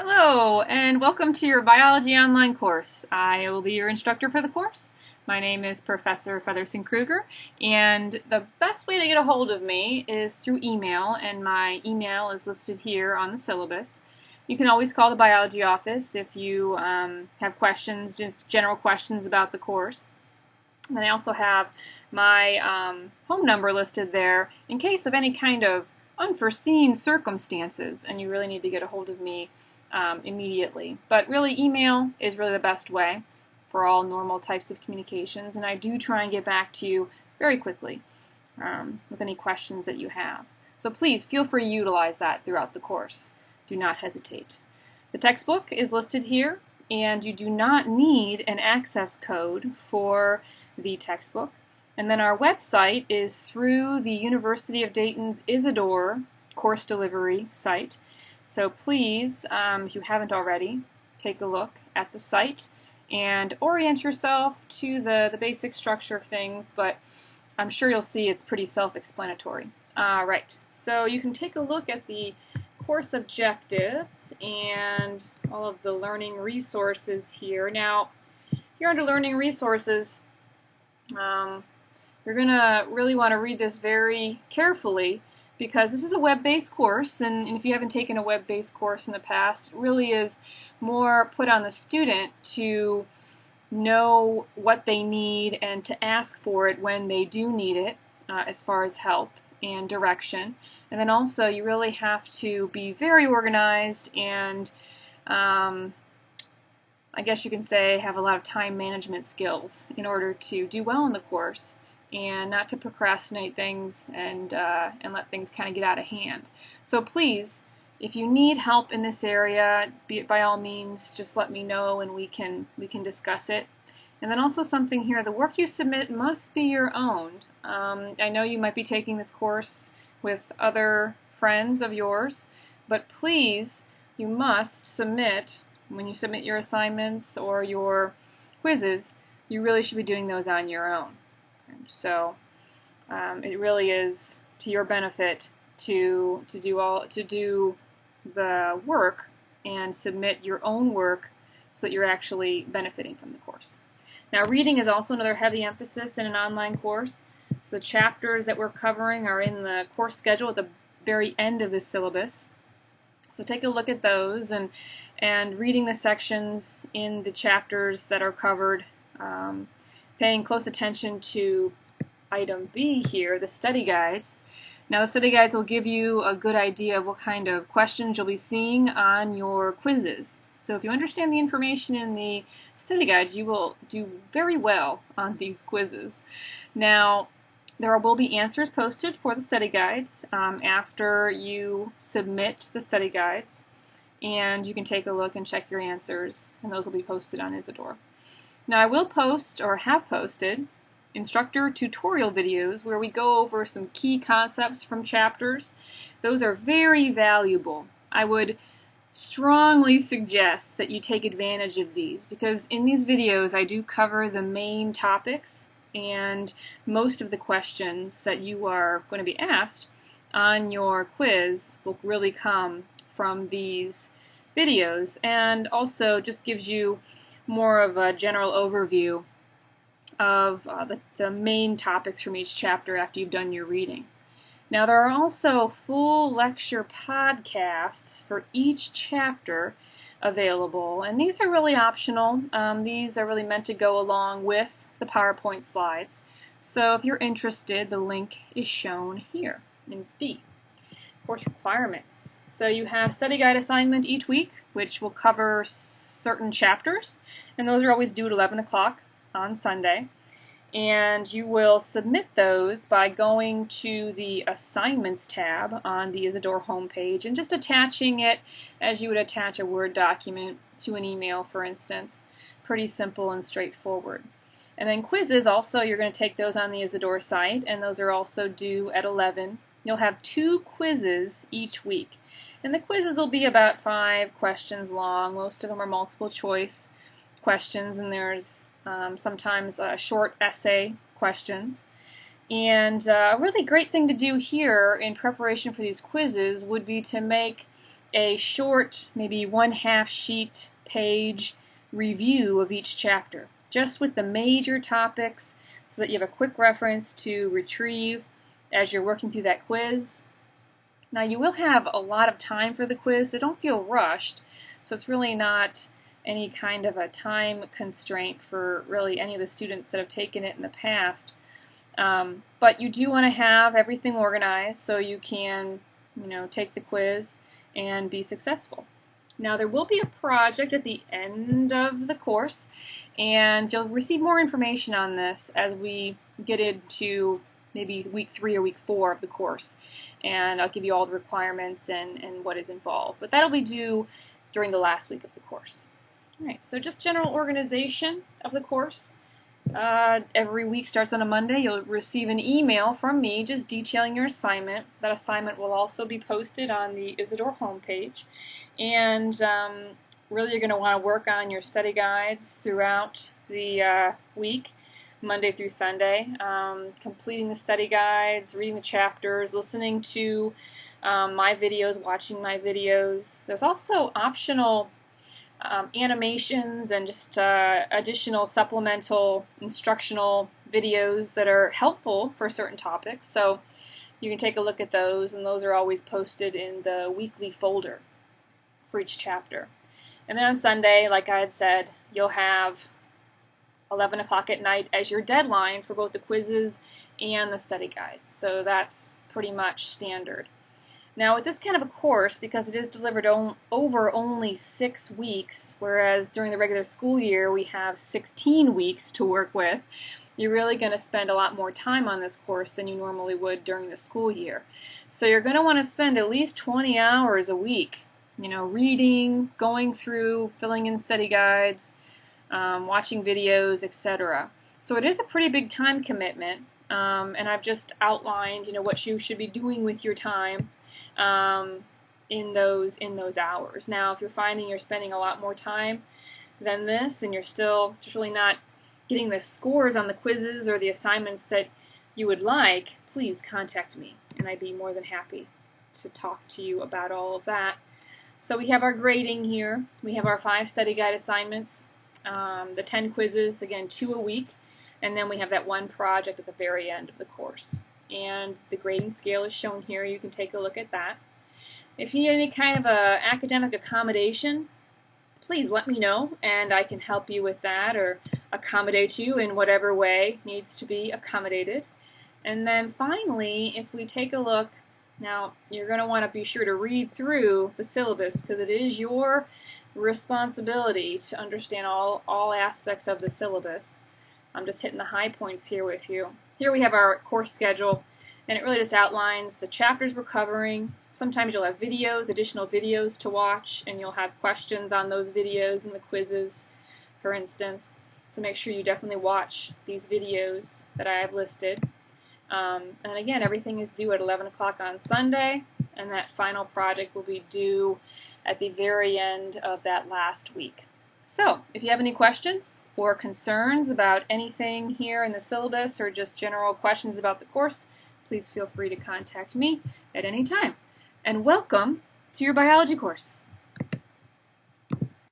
Hello, and welcome to your Biology Online course. I will be your instructor for the course. My name is Professor Featherson-Kruger, and the best way to get a hold of me is through email, and my email is listed here on the syllabus. You can always call the biology office if you have questions, just general questions about the course. And I also have my home number listed there in case of any kind of unforeseen circumstances and you really need to get a hold of me immediately. But really, email is really the best way for all normal types of communications, and I do try and get back to you very quickly with any questions that you have. So please feel free to utilize that throughout the course. Do not hesitate. The textbook is listed here, and you do not need an access code for the textbook. And then our website is through the University of Dayton's Isidore course delivery site. So please, if you haven't already, take a look at the site and orient yourself to the basic structure of things, but I'm sure you'll see it's pretty self-explanatory. Right, so you can take a look at the course objectives and all of the learning resources here. Now, here under learning resources, you're going to really want to read this very carefully because this is a web-based course, and if you haven't taken a web-based course in the past, it really is more put on the student to know what they need and to ask for it when they do need it as far as help and direction. And then also you really have to be very organized and I guess you can say have a lot of time management skills in order to do well in the course and not to procrastinate things and let things kind of get out of hand. So please, if you need help in this area, by all means, just let me know and we can discuss it. And then also something here, the work you submit must be your own. I know you might be taking this course with other friends of yours, but please, you must submit, when you submit your assignments or your quizzes, you really should be doing those on your own. So it really is to your benefit to do the work and submit your own work so that you're actually benefiting from the course. Now, reading is also another heavy emphasis in an online course. So the chapters that we're covering are in the course schedule at the very end of the syllabus. So take a look at those and reading the sections in the chapters that are covered, paying close attention to item B here, the study guides. Now the study guides will give you a good idea of what kind of questions you'll be seeing on your quizzes. So if you understand the information in the study guides, you will do very well on these quizzes. Now, there will be answers posted for the study guides after you submit the study guides, and you can take a look and check your answers, and those will be posted on Isidore. Now, I will post, or have posted, instructor tutorial videos where we go over some key concepts from chapters. Those are very valuable. I would strongly suggest that you take advantage of these because in these videos I do cover the main topics, and most of the questions that you are going to be asked on your quiz will really come from these videos, and also just gives you more of a general overview of the main topics from each chapter after you've done your reading. Now, there are also full lecture podcasts for each chapter available, and these are really optional. These are really meant to go along with the PowerPoint slides. So if you're interested, the link is shown here in D. Course requirements. So you have study guide assignment each week, which will cover certain chapters, and those are always due at 11 o'clock on Sunday. And you will submit those by going to the Assignments tab on the Isidore homepage and just attaching it as you would attach a Word document to an email, for instance. Pretty simple and straightforward. And then quizzes also, you're going to take those on the Isidore site, and those are also due at 11. You'll have 2 quizzes each week. And the quizzes will be about 5 questions long. Most of them are multiple choice questions, and there's sometimes short essay questions. And a really great thing to do here in preparation for these quizzes would be to make a short, maybe 1/2 sheet page review of each chapter, just with the major topics so that you have a quick reference to retrieve as you're working through that quiz. Now you will have a lot of time for the quiz, so don't feel rushed. So it's really not any kind of a time constraint for really any of the students that have taken it in the past. But you do want to have everything organized so you can, take the quiz and be successful. Now there will be a project at the end of the course, and you'll receive more information on this as we get into maybe week 3 or week 4 of the course, and I'll give you all the requirements and what is involved. But that'll be due during the last week of the course. All right, so just general organization of the course. Every week starts on a Monday. You'll receive an email from me just detailing your assignment. That assignment will also be posted on the Isidore homepage. And really you're going to want to work on your study guides throughout the week, Monday through Sunday. Completing the study guides, reading the chapters, listening to my videos, watching my videos. There's also optional animations and just additional supplemental instructional videos that are helpful for certain topics. So you can take a look at those, and those are always posted in the weekly folder for each chapter. And then on Sunday, like I had said, you'll have 11 o'clock at night as your deadline for both the quizzes and the study guides. So that's pretty much standard. Now with this kind of a course, because it is delivered over only 6 weeks, whereas during the regular school year we have 16 weeks to work with, you're really going to spend a lot more time on this course than you normally would during the school year. So you're going to want to spend at least 20 hours a week, reading, going through, filling in study guides, watching videos, etc. So it is a pretty big time commitment, and I've just outlined, what you should be doing with your time in those hours. Now, if you're finding you're spending a lot more time than this, and you're still just really not getting the scores on the quizzes or the assignments that you would like, please contact me, and I'd be more than happy to talk to you about all of that. So we have our grading here. We have our 5 study guide assignments, the 10 quizzes, again 2 a week, and then we have that 1 project at the very end of the course. And the grading scale is shown here. You can take a look at that. If you need any kind of academic accommodation, please let me know, and I can help you with that or accommodate you in whatever way needs to be accommodated. And then finally, if we take a look, now you're going to want to be sure to read through the syllabus, because it is your responsibility to understand all aspects of the syllabus. I'm just hitting the high points here with you. Here we have our course schedule, and it really just outlines the chapters we're covering. Sometimes you'll have videos, additional videos to watch, and you'll have questions on those videos and the quizzes, for instance. So make sure you definitely watch these videos that I have listed. And again, everything is due at 11 o'clock on Sunday, and that final project will be due at the very end of that last week. So, if you have any questions or concerns about anything here in the syllabus or just general questions about the course, please feel free to contact me at any time. And welcome to your biology course.